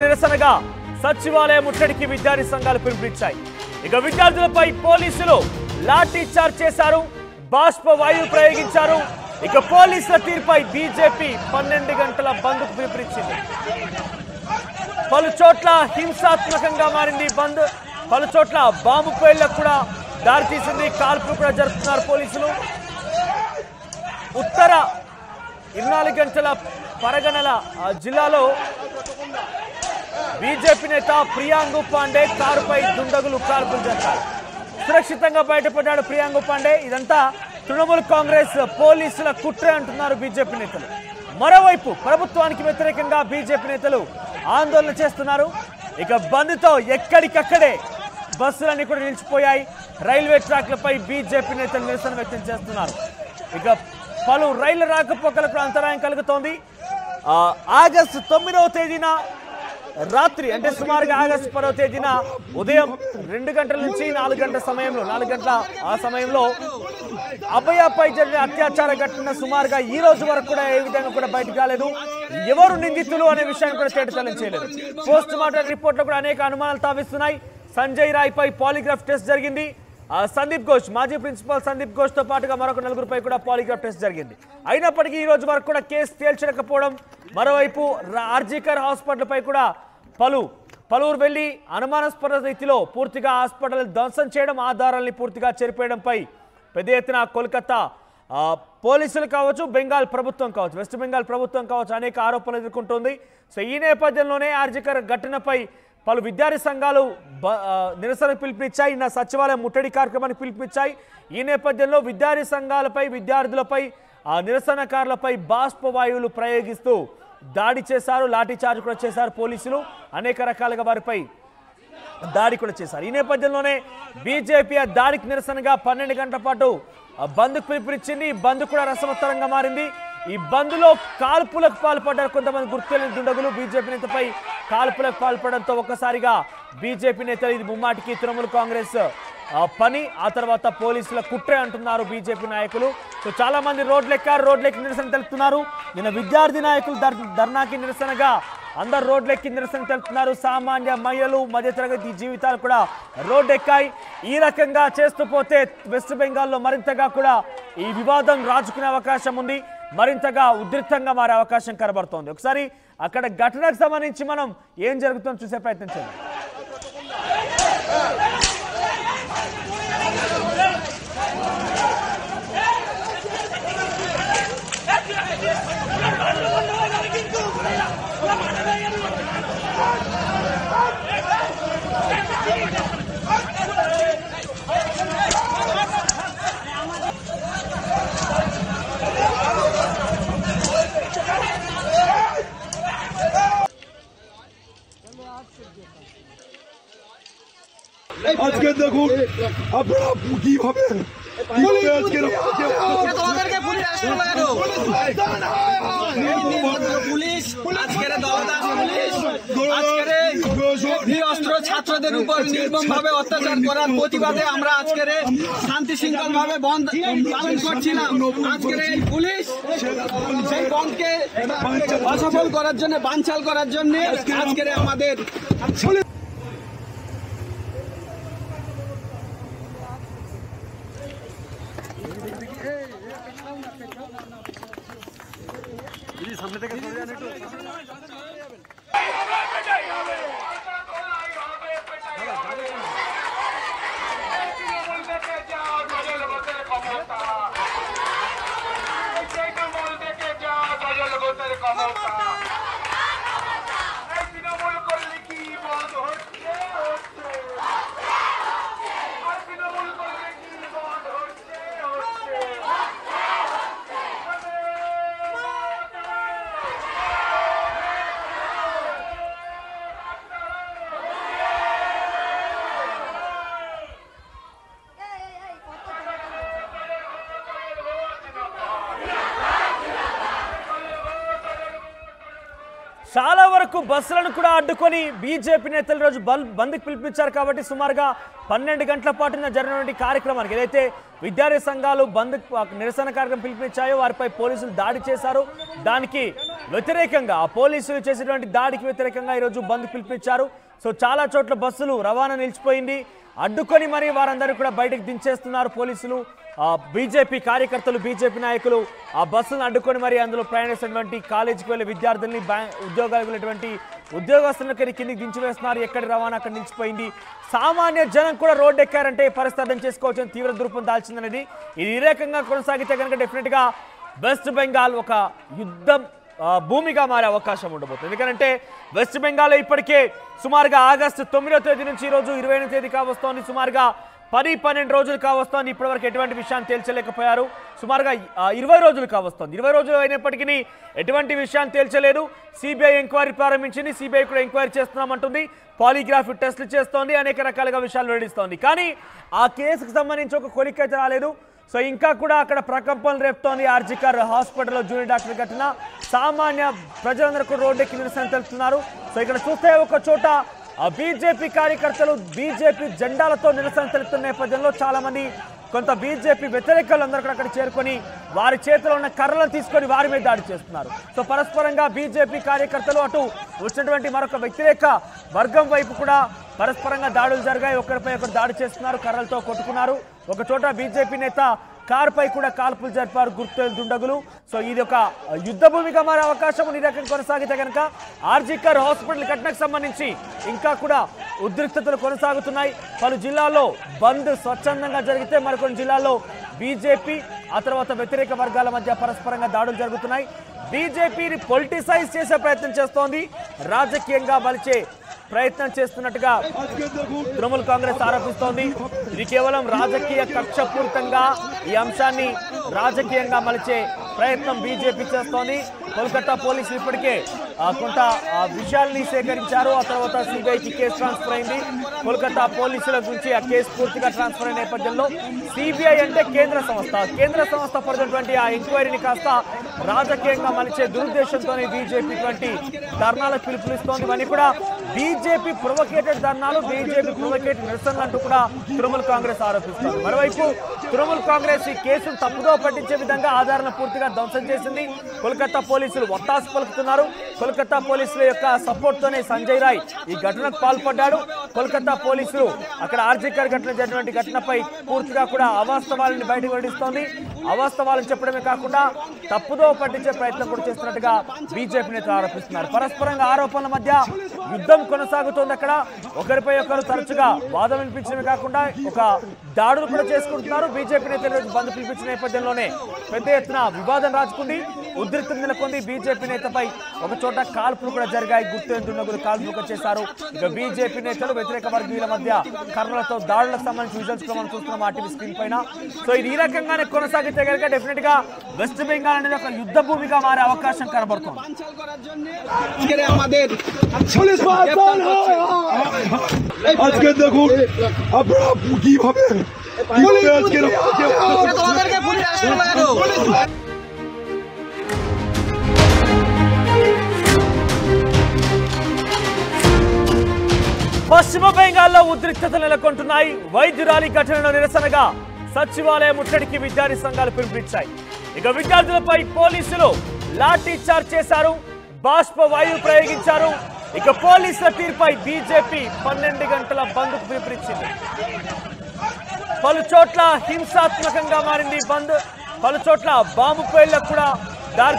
నిరసనగా సచివాలయ ముట్టడికి విద్యార్థి సంఘాలు పిలుపునిచ్చాయి. ఇక విద్యార్థులపై పోలీసులు లాఠీ చార్జ్ చేశారు, బాష్ప వాయువు ప్రయోగించారు. ఇక పోలీసుల తీరుపై బీజేపీ 12 గంటల బంద్కు పిలుపునిచ్చింది. పలు చోట్ల హింసాత్మకంగా మారింది బంద్. పలు చోట్ల బాంబు పేలులకు కూడా దారితీసింది. కాల్పులు కూడా జరుపుతున్నారు పోలీసులు. ఉత్తర 24 గంటల పరగణల జిల్లాలో బీజేపీ నేత ప్రియాంగు పాండే కారుపై దుండగులు కాల్పులు జరిపారు. సురక్షితంగా బయటపడ్డాడు ప్రియాంగు పాండే. ఇదంతా తృణమూల్ కాంగ్రెస్ పోలీసుల కుట్రే అంటున్నారు బీజేపీ నేతలు. మరోవైపు ప్రభుత్వానికి వ్యతిరేకంగా బీజేపీ నేతలు ఆందోళన చేస్తున్నారు. ఇక బంద్తో ఎక్కడికక్కడే బస్సులన్నీ కూడా నిలిచిపోయాయి. రైల్వే ట్రాక్లపై బీజేపీ నేతలు నిరసన వ్యక్తం చేస్తున్నారు. ఇక పలు రైళ్ల రాకపోకలకు అంతరాయం కలుగుతోంది. ఆగస్టు 9వ తేదీన రాత్రి అంటే సుమారుగా ఆగస్టు 10వ తేదీన ఉదయం 2 గంటల నుంచి 4 గంటల సమయంలో 4 గంటల ఆ సమయంలో అభయపై జరిగిన అత్యాచార ఘటన సుమారుగా ఈ రోజు వరకు కూడా ఏ విధంగా కూడా బయటకు రాలేదు. ఎవరు నిందితులు అనే విషయాన్ని కూడా తేటతెల్లం చేయలేదు. పోస్ట్ మార్టం రిపోర్ట్లో కూడా అనేక అనుమానాలు తావిస్తున్నాయి. సంజయ్ రాయ్ పై పాలిగ్రాఫ్ టెస్ట్ జరిగింది. సందీప్ ఘోష్, మాజీ ప్రిన్సిపల్ సందీప్ ఘోష్ తో పాటుగా మరొక 4గురిపై కూడా పాలిగ్రాఫ్ టెస్ట్ జరిగింది. అయినప్పటికీ ఈ రోజు వరకు కూడా కేసు తేల్చకపోవడం. మరోవైపు ఆర్జీకర్ హాస్పిటల్ పై కూడా పలువురు వెళ్లి అనుమానాస్పద రీతిలో పూర్తిగా హాస్పిటల్ ధ్వంసం చేయడం, ఆధారాలని పూర్తిగా చెరిపేయడంపై పెద్ద ఎత్తున కోల్కతా పోలీసులు కావచ్చు, బెంగాల్ ప్రభుత్వం కావచ్చు, వెస్ట్ బెంగాల్ ప్రభుత్వం కావచ్చు అనేక ఆరోపణలు ఎదుర్కొంటోంది. సో ఈ నేపథ్యంలోనే ఆర్జీకర్ ఘటనపై పలు విద్యార్థి సంఘాలు నిరసనకు పిలుపునిచ్చాయి. నిన్న సచివాలయం ముట్టడి కార్యక్రమానికి పిలుపునిచ్చాయి. ఈ నేపథ్యంలో విద్యార్థి సంఘాలపై, విద్యార్థులపై, నిరసనకారులపై బాష్ప వాయువులు ప్రయోగిస్తూ దాడి చేశారు. లాఠీ చార్జ్ కూడా చేశారు పోలీసులు. అనేక రకాలుగా వారిపై దాడి కూడా చేశారు. ఈ నేపథ్యంలోనే బీజేపీ ఆ దాడికి నిరసనగా 12 గంటల పాటు బంద్కు పిలుపునిచ్చింది. ఈ బంద్ కూడా రసవత్తరంగా మారింది. ఈ బంద్లో కాల్పులకు పాల్పడ్డారు కొంతమంది గుర్తులేని దుండగులు. బీజేపీ నేతపై కాల్పులకు పాల్పడడంతో ఒక్కసారిగా బీజేపీ నేతలు ఇది ముమ్మాటికి తృణమూల్ కాంగ్రెస్ పని, ఆ తర్వాత పోలీసుల కుట్రే అంటున్నారు బీజేపీ నాయకులు. సో చాలా మంది రోడ్లెక్కి నిరసన తెలుపుతున్నారు. నిన్న విద్యార్థి నాయకులు ధర్నాకి నిరసనగా అందరు రోడ్లెక్కి నిరసన తెలుపుతున్నారు. సామాన్య మహిళలు, మధ్యతరగతి జీవితాలు కూడా రోడ్డెక్కాయి. ఈ రకంగా చేస్తూ పోతే వెస్ట్ బెంగాల్లో మరింతగా కూడా ఈ వివాదం రాజుకునే అవకాశం ఉంది. మరింతగా ఉధృతంగా మారే అవకాశం కనబడుతోంది. ఒకసారి అక్కడ ఘటనకు సంబంధించి మనం ఏం జరుగుతుందో చూసే ప్రయత్నం చేద్దాం. আজকে দেখুন আপনারা কিভাবে ছাত্রদের উপর নির্মমভাবে অত্যাচার করার প্রতিবাদে আমরা আজকের শান্তি শৃঙ্খল ভাবে বন্ধ পালন করছিলাম। আজকের এই পুলিশ সেই বন্ধকে অসফল করার জন্য, বানচাল করার জন্য আজকের আমাদের সামনে থেকে সরে যান একটু। చాలా వరకు బస్సులను కూడా అడ్డుకొని బీజేపీ నేతలు రోజు బంద్కు పిలుపునిచ్చారు. కాబట్టి సుమారుగా 12 గంటల పాటు జరిగినటువంటి కార్యక్రమానికి ఏదైతే విద్యార్థి సంఘాలు బంద్ నిరసన కార్యక్రమం పిలుపునిచ్చాయో వారిపై పోలీసులు దాడి చేశారు. దానికి వ్యతిరేకంగా పోలీసులు చేసినటువంటి దాడికి వ్యతిరేకంగా ఈరోజు బంద్ పిలిపించారు. సో చాలా చోట్ల బస్సులు రవాణా నిలిచిపోయింది. అడ్డుకొని మరి వారందరూ కూడా బయటకు దించేస్తున్నారు పోలీసులు. బీజేపీ కార్యకర్తలు, బీజేపీ నాయకులు ఆ బస్సులను అడ్డుకొని మరి అందులో ప్రయాణిస్తున్నటువంటి కాలేజీకి వెళ్ళే విద్యార్థుల్ని, ఉద్యోగాలకు వెళ్ళేటువంటి ఉద్యోగస్తులను కిందికి దించివేస్తున్నారు. ఎక్కడి రవాణా అక్కడ నిలిచిపోయింది. సామాన్య జనం కూడా రోడ్డు ఎక్కారంటే పరిస్థితి అర్థం చేసుకోవచ్చు. తీవ్ర రూపం దాల్చిందనేది ఇది ఈ రకంగా కొనసాగితే కనుక డెఫినెట్గా వెస్ట్ బెంగాల్ ఒక యుద్ధం భూమిగా మారే అవకాశం ఉండబోతుంది. ఎందుకంటే వెస్ట్ బెంగాల్లో ఇప్పటికే సుమారుగా ఆగస్టు 9వ తేదీ నుంచి ఈరోజు 28వ తేదీ కావస్తోంది. సుమారుగా 10-12 రోజులు కావస్తోంది. ఇప్పటివరకు ఎటువంటి విషయాన్ని తేల్చలేకపోయారు. సుమారుగా 20 రోజులు కావస్తోంది. 20 రోజులు అయినప్పటికీ ఎటువంటి విషయాన్ని తేల్చలేదు. సిబిఐ ఎంక్వైరీ ప్రారంభించింది. సిబిఐ కూడా ఎంక్వైరీ చేస్తున్నామంటుంది. పాలిగ్రాఫ్ టెస్టులు చేస్తోంది. అనేక రకాలుగా విషయాలు వెల్లడిస్తోంది. కానీ ఆ కేసుకు సంబంధించి ఒక కొలికైతే రాలేదు. సో ఇంకా కూడా అక్కడ ప్రకంపనలు రేపుతోంది. ఆర్జికర్ హాస్పిటల్లో జూనియర్ డాక్టర్ ఘటన. సామాన్య ప్రజలందరూ రోడ్డెక్కి నిరసన తెలుపుతున్నారు. సో ఇక్కడ చూస్తే ఒక చోట బీజేపీ కార్యకర్తలు బీజేపీ జెండాలతో నిరసన తెలుపుతున్న నేపథ్యంలో చాలా మంది కొంత బీజేపీ వ్యతిరేకులందరూ కూడా అక్కడ చేరుకొని వారి చేతిలో ఉన్న కర్రలను తీసుకొని వారి మీద దాడి చేస్తున్నారు. సో పరస్పరంగా బీజేపీ కార్యకర్తలు అటు వచ్చినటువంటి మరొక వ్యతిరేక వర్గం వైపు కూడా పరస్పరంగా దాడులు జరిగాయి. ఒకరిపై ఒకరు దాడి చేస్తున్నారు, కర్రలతో కొట్టుకున్నారు. ఒక చోట బీజేపీ నేత కారుపై కూడా కాల్పులు జరిపారు గుర్తు దుండగులు. సో ఇది ఒక యుద్ధ భూమిగా మారే అవకాశం ఈ రకం కొనసాగితే కనుక ఆర్జికర్ హాస్పిటల్ ఘటనకు సంబంధించి ఇంకా కూడా ఉద్రిక్తతలు కొనసాగుతున్నాయి. పలు జిల్లాల్లో బంద్ స్వచ్ఛందంగా జరిగితే మరికొన్ని జిల్లాల్లో బీజేపీ ఆ తర్వాత వ్యతిరేక వర్గాల మధ్య పరస్పరంగా దాడులు జరుగుతున్నాయి. బీజేపీని పొలిటిసైజ్ చేసే ప్రయత్నం చేస్తోంది, రాజకీయంగా మలిచే ప్రయత్నం చేస్తున్నట్టుగా తృణమూల్ కాంగ్రెస్ ఆరోపిస్తోంది. ఇది కేవలం రాజకీయ కక్షపూరితంగా ఈ అంశాన్ని రాజకీయంగా మలిచే ప్రయత్నం బీజేపీ చేస్తోంది. కోల్కతా పోలీసులు ఇప్పటికే కొంత విషయాల్ని సేకరించారు. ఆ తర్వాత సిబిఐకి కేసు ట్రాన్స్ఫర్ అయింది. కోల్కతా పోలీసుల నుంచి ఆ కేసు పూర్తిగా ట్రాన్స్ఫర్ అయిన నేపథ్యంలో సిబిఐ అంటే కేంద్ర సంస్థ పరిధినటువంటి ఆ ఎంక్వైరీని కాస్త రాజకీయంగా మలిచే దురుద్దేశంతోనే బీజేపీ ఇటువంటి ధర్నాలకు పిలుపునిస్తోంది. ఇవన్నీ కూడా బీజేపీ ప్రొవోకేటెడ్ ధర్నాలు, బీజేపీ ప్రొవోకేటెడ్ నిరసనలు అంటూ కూడా తృణమూల్ కాంగ్రెస్ ఆరోపిస్తోంది. మరోవైపు తృణమూల్ కాంగ్రెస్ ఈ కేసును తప్పుదో పట్టించే విధంగా ఆధారాలను పూర్తిగా ధ్వంసం చేసింది. కోల్కతా పోలీసులు ఒత్తాసు పలుకుతున్నారు. కోల్కతా పోలీసుల యొక్క సపోర్ట్ తోనే సంజయ్ రాయ్ ఈ ఘటనకు పాల్పడ్డాడు. కోల్కతా పోలీసులు అక్కడ ఆర్జికర్ ఘటన జరిగినటువంటి ఘటనపై పూర్తిగా కూడా అవాస్తవాలను బయటకు వెల్లడిస్తోంది. అవాస్తవాలను చెప్పడమే కాకుండా తప్పుదో పట్టించే ప్రయత్నం కూడా చేస్తున్నట్టుగా బీజేపీ నేతలు ఆరోపిస్తున్నారు. పరస్పరంగా ఆరోపణల మధ్య యుద్ధం కొనసాగుతోంది. అక్కడ ఒకరిపై ఒకరు తరచుగా వాదం వినిపించడమే కాకుండా ఒక దాడులు కూడా చేసుకుంటున్నారు. బీజేపీ నేతలు బంద్ పిలిపించిన నేపథ్యంలోనే పెద్ద ఎత్తున వివాదం రాజుకుంది, ఉద్రిక్తత నెలకొంది. బీజేపీ నేతపై ఒక చోట కాల్పులు కూడా జరిగాయి. గుర్తు దుండగులు కాల్పులు చేశారు. ఇక బీజేపీ నేతలు వ్యతిరేక వర్గీయుల మధ్య కర్రలతో దాడులకు సంబంధించి విజువల్స్ మనం చూస్తున్నాం ఆ టీవీ స్క్రీన్ పైన. సో ఇది ఈ రకంగానే కొనసాగితే కనుక డెఫినెట్ గా వెస్ట్ బెంగాల్ అనేది ఒక యుద్ధ భూమిగా మారే అవకాశం కనబడుతుంది. আজকে দেখুন আপনারা কিভাবে పశ్చిమ బెంగాల్లో ఉద్రిక్తతలు నెలకొంటున్నాయి. వైద్యురాలి ఘటనలో నిరసనగా సచివాలయ ముట్టడికి విద్యార్థి సంఘాలు పిలుపునిచ్చాయి. ఇక విద్యార్థులపై పోలీసులు లాఠీ చార్జ్ చేశారు, బాష్ప వాయువు ప్రయోగించారు. ఇక పోలీసుల తీర్పై బీజేపీ 12 గంటల బంద్కు పిలుపునిచ్చింది. పలు చోట్ల హింసాత్మకంగా మారింది బంద్. పలు చోట్ల బాంబు పేలులకు కూడా దారి